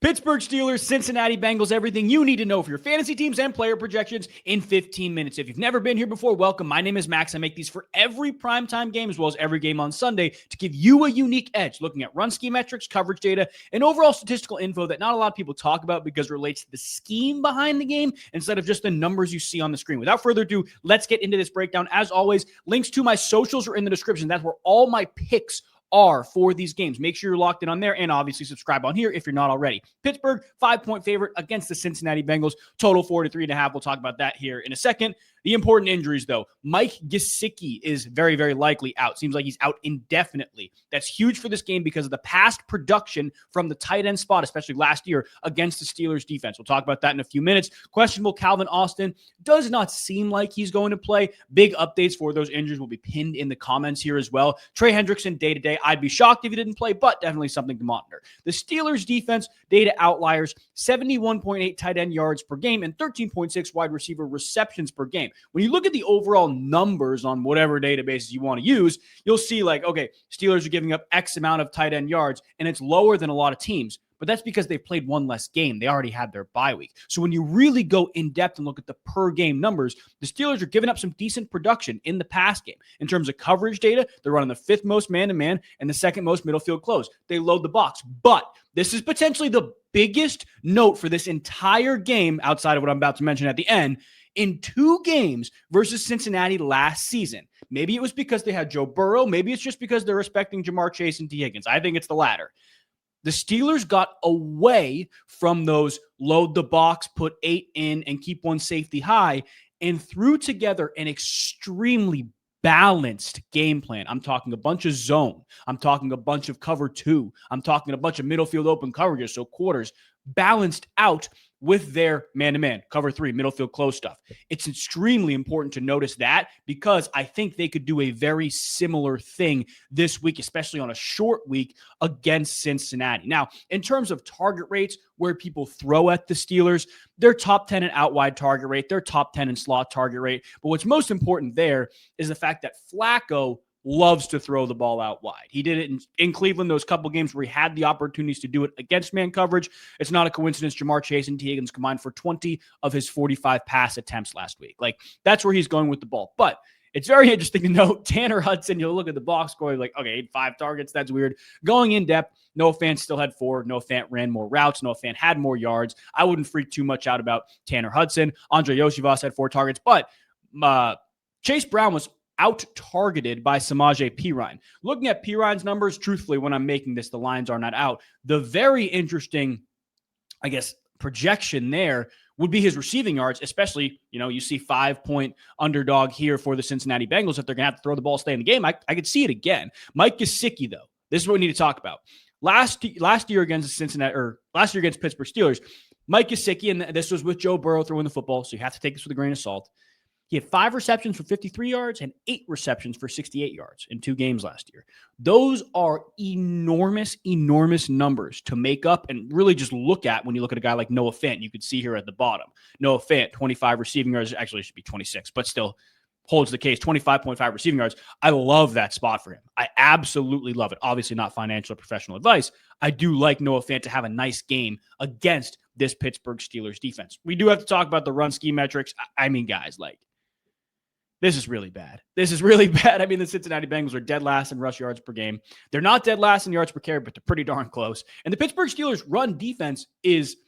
Pittsburgh Steelers, Cincinnati Bengals, everything you need to know for your fantasy teams and player projections in 15 minutes. If you've never been here before, welcome. My name is Max. I make these for every primetime game as well as every game on Sunday to give you a unique edge, looking at run scheme metrics, coverage data, and overall statistical info that not a lot of people talk about because it relates to the scheme behind the game instead of just the numbers you see on the screen. Without further ado, let's get into this breakdown. As always, links to my socials are in the description. That's where all my picks are for these games. Make sure you're locked in on there and obviously subscribe on here if you're not already. Pittsburgh, 5-point favorite against the Cincinnati Bengals. Total 4 to 3.5. We'll talk about that here in a second. The important injuries, though. Mike Gesicki is very, very likely out. Seems like he's out indefinitely. That's huge for this game because of the past production from the tight end spot, especially last year against the Steelers defense. We'll talk about that in a few minutes. Questionable Calvin Austin does not seem like he's going to play. Big updates for those injuries will be pinned in the comments here as well. Trey Hendrickson, day-to-day. I'd be shocked if he didn't play, but definitely something to monitor. The Steelers defense, data outliers, 71.8 tight end yards per game and 13.6 wide receiver receptions per game. When you look at the overall numbers on whatever databases you want to use, you'll see like, okay, Steelers are giving up X amount of tight end yards, and it's lower than a lot of teams. But that's because they played one less game. They already had their bye week. So when you really go in depth and look at the per game numbers, the Steelers are giving up some decent production in the pass game. In terms of coverage data, they're running the 5th most man-to-man and the 2nd most middle field close. They load the box. But this is potentially the biggest note for this entire game outside of what I'm about to mention at the end. In 2 games versus Cincinnati last season. Maybe it was because they had Joe Burrow. Maybe it's just because they're respecting Jamar Chase and T. Higgins. I think it's the latter. The Steelers got away from those load the box, put 8 in, and keep one safety high, and threw together an extremely balanced game plan. I'm talking a bunch of zone. I'm talking a bunch of cover 2. I'm talking a bunch of middle field open coverages, so quarters, balanced out with their man-to-man, cover 3, middle field close stuff. It's extremely important to notice that because I think they could do a very similar thing this week, especially on a short week against Cincinnati. Now, in terms of target rates, where people throw at the Steelers, they're top 10 in out-wide target rate. They're top 10 in slot target rate. But what's most important there is the fact that Flacco loves to throw the ball out wide. He did it in Cleveland, those couple games where he had the opportunities to do it against man coverage. It's not a coincidence Jamar Chase and T. Higgins combined for 20 of his 45 pass attempts last week. Like, that's where he's going with the ball. But it's very interesting to note Tanner Hudson, you'll look at the box score, like, okay, 5 targets, that's weird. Going in depth, Noah Fant still had 4. Noah Fant ran more routes. Noah Fant had more yards. I wouldn't freak too much out about Tanner Hudson. Andre Yoshivas had 4 targets, but Chase Brown was out-targeted by Samaje Perine. Looking at Perine's numbers, truthfully, when I'm making this, the lines are not out. The very interesting, I guess, projection there would be his receiving yards, especially, you see 5-point underdog here for the Cincinnati Bengals. If they're going to have to throw the ball, stay in the game, I could see it again. Mike Gesicki, though, this is what we need to talk about. Last year against Pittsburgh Steelers, Mike Gesicki, and this was with Joe Burrow throwing the football, so you have to take this with a grain of salt. He had 5 receptions for 53 yards and 8 receptions for 68 yards in 2 games last year. Those are enormous, enormous numbers to make up and really just look at when you look at a guy like Noah Fant. You could see here at the bottom. Noah Fant, 25 receiving yards. Actually, it should be 26, but still holds the case. 25.5 receiving yards. I love that spot for him. I absolutely love it. Obviously not financial or professional advice. I do like Noah Fant to have a nice game against this Pittsburgh Steelers defense. We do have to talk about the run scheme metrics. I mean, guys, this is really bad. This is really bad. I mean, the Cincinnati Bengals are dead last in rush yards per game. They're not dead last in yards per carry, but they're pretty darn close. And the Pittsburgh Steelers run defense is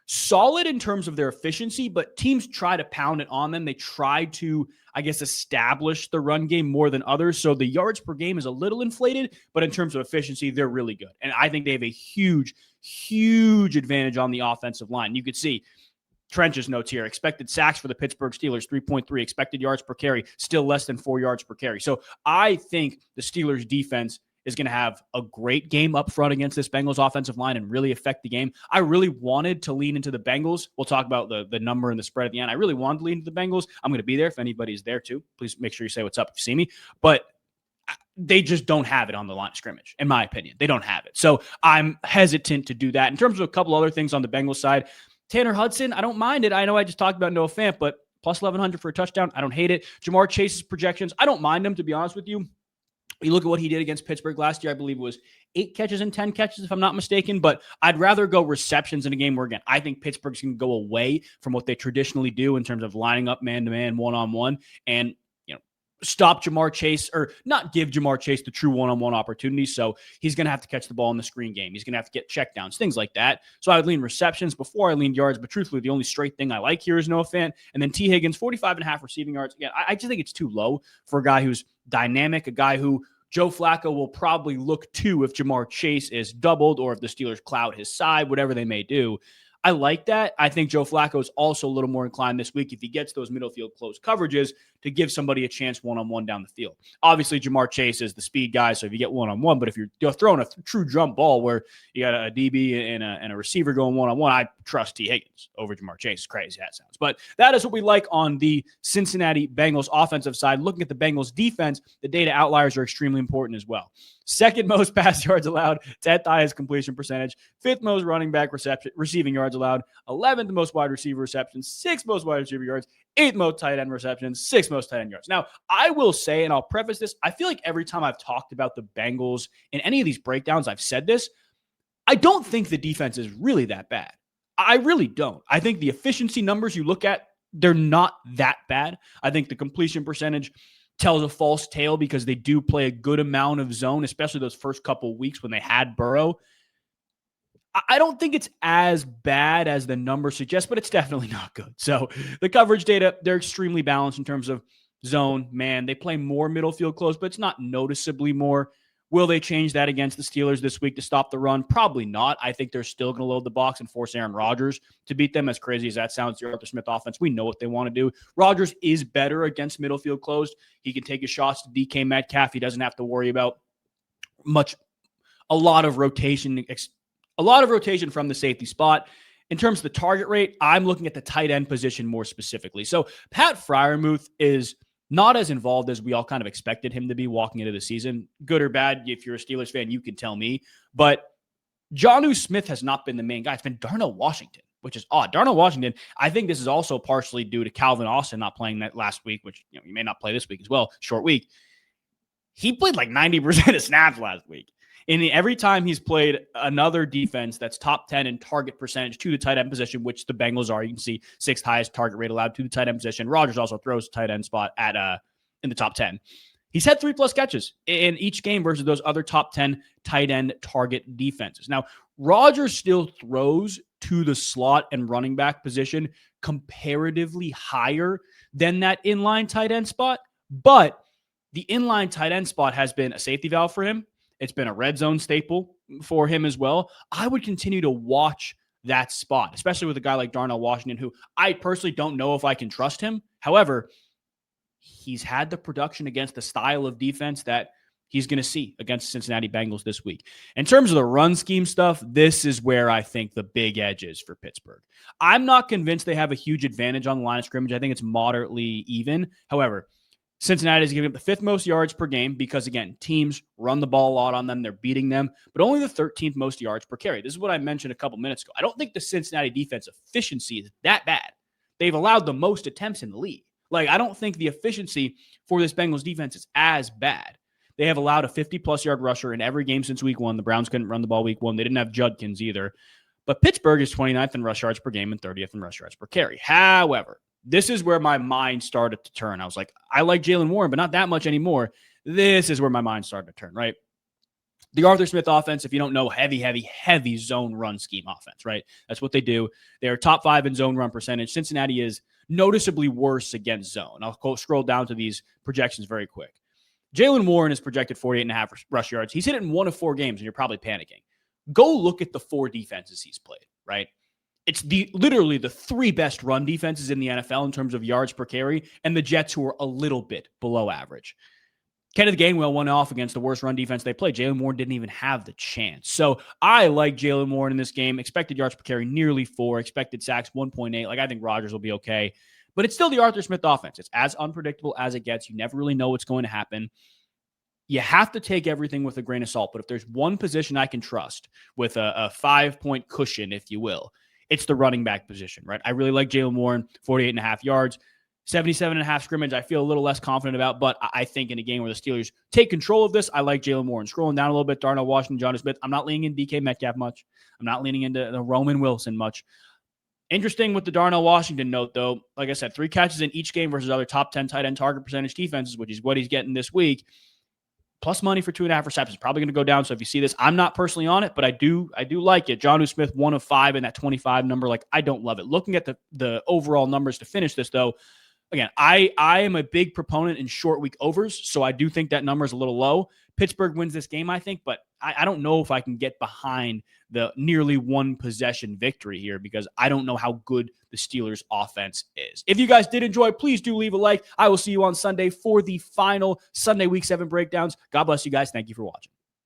solid in terms of their efficiency, but teams try to pound it on them. They try to, I guess, establish the run game more than others. So the yards per game is a little inflated, but in terms of efficiency, they're really good. And I think they have a huge, huge advantage on the offensive line. You could see Trench's notes here. Expected sacks for the Pittsburgh Steelers, 3.3. Expected yards per carry, still less than 4 yards per carry. So I think the Steelers defense is going to have a great game up front against this Bengals offensive line and really affect the game. I really wanted to lean into the Bengals. We'll talk about the number and the spread at the end. I really wanted to lean into the Bengals. I'm going to be there if anybody's there too. Please make sure you say what's up if you see me. But they just don't have it on the line of scrimmage, in my opinion. They don't have it. So I'm hesitant to do that. In terms of a couple other things on the Bengals side, Tanner Hudson, I don't mind it. I know I just talked about Noah Fant, but plus 1,100 for a touchdown, I don't hate it. Jamar Chase's projections, I don't mind them, to be honest with you. You look at what he did against Pittsburgh last year, I believe it was 8 catches and 10 catches, if I'm not mistaken. But I'd rather go receptions in a game where, again, I think Pittsburgh's going to go away from what they traditionally do in terms of lining up man-to-man, one-on-one, and stop Jamar Chase, or not give Jamar Chase the true one-on-one opportunity. So he's going to have to catch the ball in the screen game. He's going to have to get checkdowns, things like that. So I would lean receptions before I lean yards, but truthfully, the only straight thing I like here is Noah Fant. And then T. Higgins, 45.5 receiving yards. Again, I just think it's too low for a guy who's dynamic, a guy who Joe Flacco will probably look to if Jamar Chase is doubled or if the Steelers cloud his side, whatever they may do. I like that. I think Joe Flacco is also a little more inclined this week if he gets those middle field close coverages to give somebody a chance one-on-one down the field. Obviously, Jamar Chase is the speed guy, so if you get one-on-one, but if you're throwing a true jump ball where you got a DB and a receiver going one-on-one, I trust T. Higgins over Jamar Chase. As crazy that sounds. But that is what we like on the Cincinnati Bengals offensive side. Looking at the Bengals defense, the data outliers are extremely important as well. Second most pass yards allowed, 10th highest completion percentage, 5th most running back receiving yards allowed, 11th most wide receiver receptions, 6th most wide receiver yards, 8th most tight end receptions, 6th most tight end yards. Now, I will say, and I'll preface this, I feel like every time I've talked about the Bengals in any of these breakdowns, I've said this, I don't think the defense is really that bad. I really don't. I think the efficiency numbers you look at, they're not that bad. I think the completion percentage tells a false tale because they do play a good amount of zone, especially those first couple of weeks when they had Burrow. I don't think it's as bad as the numbers suggest, but it's definitely not good. So the coverage data, they're extremely balanced in terms of zone, man. They play more middle field close, but it's not noticeably more. Will they change that against the Steelers this week to stop the run? Probably not. I think they're still going to load the box and force Aaron Rodgers to beat them. As crazy as that sounds, the Arthur Smith offense, we know what they want to do. Rodgers is better against middle field closed. He can take his shots to DK Metcalf. He doesn't have to worry about a lot of rotation from the safety spot. In terms of the target rate, I'm looking at the tight end position more specifically. So Pat Freiermuth is not as involved as we all kind of expected him to be walking into the season. Good or bad, if you're a Steelers fan, you can tell me. But Jonnu Smith has not been the main guy. It's been Darnell Washington, which is odd. Darnell Washington, I think this is also partially due to Calvin Austin not playing that last week, which he may not play this week as well, short week. He played like 90% of snaps last week. And every time he's played another defense that's top 10 in target percentage to the tight end position, which the Bengals are, you can see 6th highest target rate allowed to the tight end position. Rodgers also throws tight end spot at in the top 10. He's had 3+ catches in each game versus those other top 10 tight end target defenses. Now, Rodgers still throws to the slot and running back position comparatively higher than that inline tight end spot, but the inline tight end spot has been a safety valve for him. It's been a red zone staple for him as well. I would continue to watch that spot, especially with a guy like Darnell Washington, who I personally don't know if I can trust him. However, he's had the production against the style of defense that he's going to see against Cincinnati Bengals this week. In terms of the run scheme stuff, this is where I think the big edge is for Pittsburgh. I'm not convinced they have a huge advantage on the line of scrimmage. I think it's moderately even. However, Cincinnati is giving up the 5th most yards per game because, again, teams run the ball a lot on them. They're beating them, but only the 13th most yards per carry. This is what I mentioned a couple minutes ago. I don't think the Cincinnati defense efficiency is that bad. They've allowed the most attempts in the league. I don't think the efficiency for this Bengals defense is as bad. They have allowed a 50+ yard rusher in every game since week 1. The Browns couldn't run the ball week 1. They didn't have Judkins either. But Pittsburgh is 29th in rush yards per game and 30th in rush yards per carry. However, this is where my mind started to turn. I was like, I like Jaylen Warren, but not that much anymore. This is where my mind started to turn, right? The Arthur Smith offense, if you don't know, heavy zone run scheme offense, right? That's what they do. They're top 5 in zone run percentage. Cincinnati is noticeably worse against zone. I'll scroll down to these projections very quick. Jaylen Warren is projected 48.5 rush yards. He's hit it in 1 of 4 games, and you're probably panicking. Go look at the 4 defenses he's played, right? It's literally the 3 best run defenses in the NFL in terms of yards per carry, and the Jets, who are a little bit below average. Kenneth Gainwell went off against the worst run defense they played. Jaylen Warren didn't even have the chance. So I like Jaylen Warren in this game. Expected yards per carry nearly 4. Expected sacks 1.8. I think Rodgers will be okay. But it's still the Arthur Smith offense. It's as unpredictable as it gets. You never really know what's going to happen. You have to take everything with a grain of salt. But if there's one position I can trust with a 5-point cushion, if you will, it's the running back position, right? I really like Jaylen Warren, 48.5 yards. 77.5 scrimmage, I feel a little less confident about, but I think in a game where the Steelers take control of this, I like Jalen Warren. Scrolling down a little bit, Darnell Washington, Jonnu Smith. I'm not leaning in DK Metcalf much. I'm not leaning into the Roman Wilson much. Interesting with the Darnell Washington note, though. Like I said, 3 catches in each game versus other top 10 tight end target percentage defenses, which is what he's getting this week. Plus money for 2.5 receptions. Probably going to go down. So if you see this, I'm not personally on it, but I do like it. Jonnu Smith, 1 of 5 in that 25 number. Like, I don't love it. Looking at the overall numbers to finish this, though, again, I am a big proponent in short week overs, so I do think that number is a little low. Pittsburgh wins this game, I think, but I don't know if I can get behind the nearly 1 possession victory here because I don't know how good the Steelers offense is. If you guys did enjoy, please do leave a like. I will see you on Sunday for the final Sunday Week 7 breakdowns. God bless you guys. Thank you for watching.